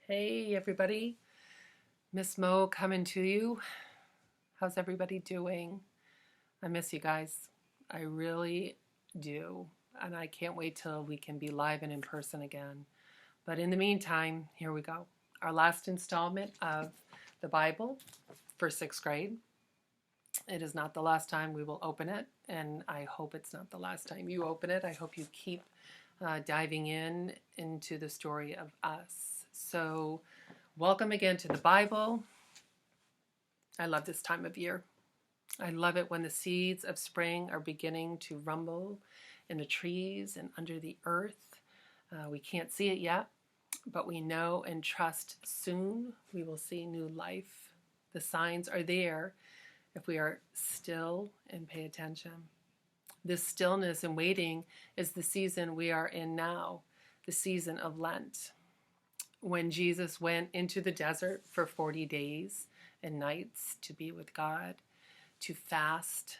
Hey everybody, Miss Mo coming to you. How's everybody doing? I miss you guys. I really do. And I can't wait till we can be live and in person again. But in the meantime, here we go. Our last installment of the Bible for sixth grade. It is not the last time we will open it, and I hope it's not the last time you open it. I hope you keep diving into the story of us. So, welcome again to the Bible. I love this time of year. I love it when the seeds of spring are beginning to rumble in the trees and under the earth. We can't see it yet, but we know and trust soon we will see new life. The signs are there if we are still and pay attention. This stillness and waiting is the season we are in now, the season of Lent. When Jesus went into the desert for 40 days and nights to be with God, to fast,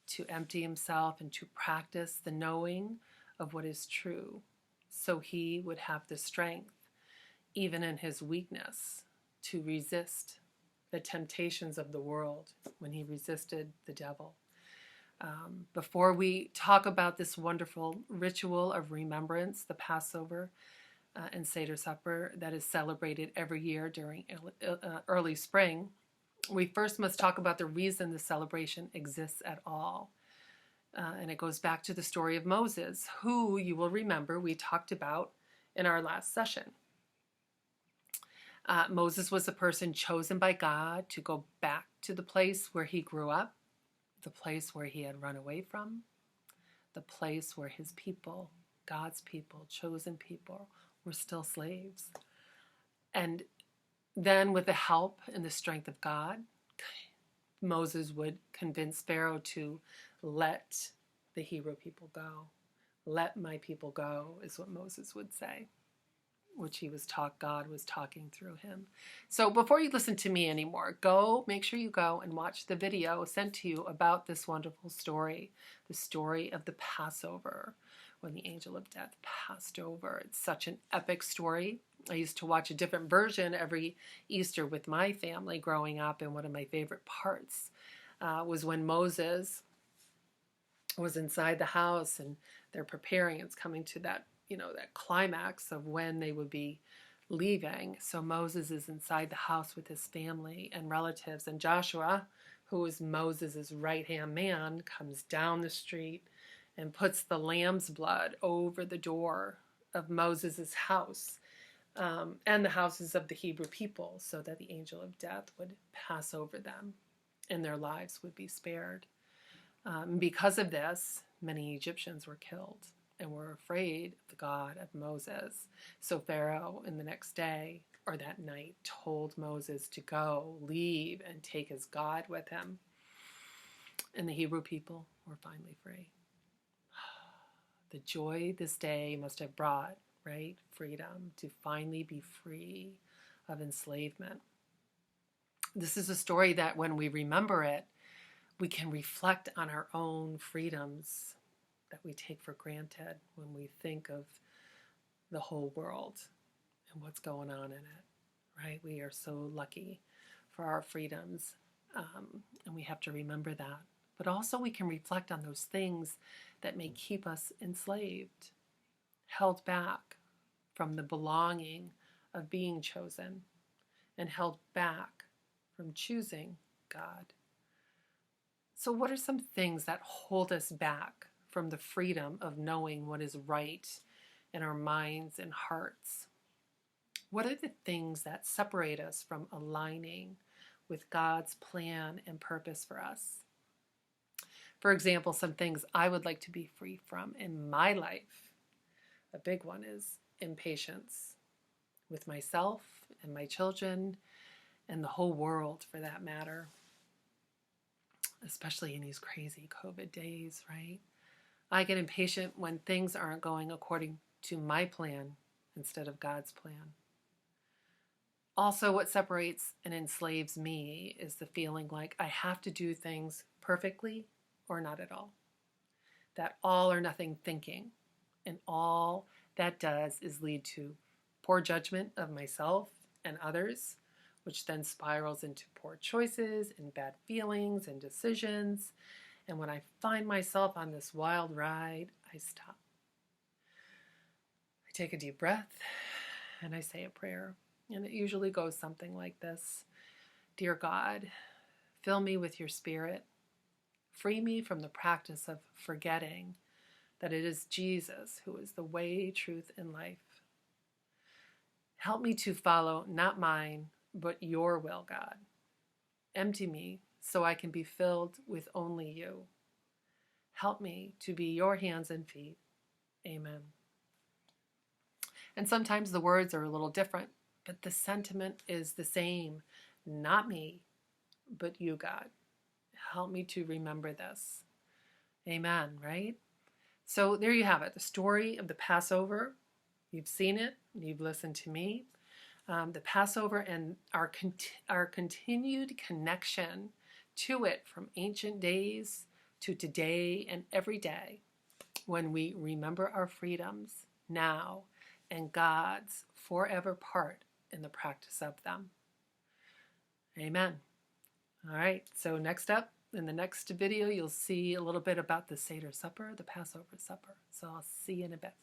to empty himself, and to practice the knowing of what is true, so he would have the strength, even in his weakness, to resist the temptations of the world when he resisted the devil. Before we talk about this wonderful ritual of remembrance, the Passover and Seder Supper that is celebrated every year during early spring, we first must talk about the reason the celebration exists at all. And it goes back to the story of Moses, who you will remember we talked about in our last session. Moses was a person chosen by God to go back to the place where he grew up, the place where he had run away from, the place where his people, God's people, chosen people, were still slaves. And then with the help and the strength of God, Moses would convince Pharaoh to let the Hebrew people go. Let my people go is what Moses would say, which God was talking through him. So before you listen to me anymore, make sure you go and watch the video sent to you about this wonderful story, the story of the Passover, when the angel of death passed over. It's such an epic story. I used to watch a different version every Easter with my family growing up, and one of my favorite parts was when Moses was inside the house and they're preparing. It's coming to that climax of when they would be leaving. So Moses is inside the house with his family and relatives, and Joshua, who is Moses' right-hand man, comes down the street and puts the lamb's blood over the door of Moses' house and the houses of the Hebrew people, so that the angel of death would pass over them and their lives would be spared. Because of this, many Egyptians were killed and were afraid of the God of Moses. So Pharaoh, in the next day or that night, told Moses to go, leave, and take his God with him. And the Hebrew people were finally free. The joy this day must have brought, right? Freedom, to finally be free of enslavement. This is a story that when we remember it, we can reflect on our own freedoms that we take for granted when we think of the whole world and what's going on in it, right? We are so lucky for our freedoms, and we have to remember that. But also we can reflect on those things that may keep us enslaved, held back from the belonging of being chosen, and held back from choosing God. So what are some things that hold us back from the freedom of knowing what is right in our minds and hearts? What are the things that separate us from aligning with God's plan and purpose for us? For example, some things I would like to be free from in my life. A big one is impatience with myself and my children and the whole world, for that matter, especially in these crazy COVID days, right? I get impatient when things aren't going according to my plan instead of God's plan. Also, what separates and enslaves me is the feeling like I have to do things perfectly or not at all. That all or nothing thinking, and all that does is lead to poor judgment of myself and others, which then spirals into poor choices and bad feelings and decisions. And when I find myself on this wild ride, I stop. I take a deep breath and I say a prayer. And it usually goes something like this. Dear God, fill me with your Spirit. Free me from the practice of forgetting that it is Jesus who is the way, truth, and life. Help me to follow not mine, but your will, God. Empty me so I can be filled with only you. Help me to be your hands and feet. Amen. And sometimes the words are a little different, but the sentiment is the same. Not me, but you, God. Help me to remember this. Amen, right? So there you have it, the story of the Passover. You've seen it, you've listened to me. The Passover and our continued connection to it from ancient days to today and every day, when we remember our freedoms now and God's forever part in the practice of them. Amen. All right, so next up, in the next video, you'll see a little bit about the Seder supper, the Passover supper. So I'll see you in a bit.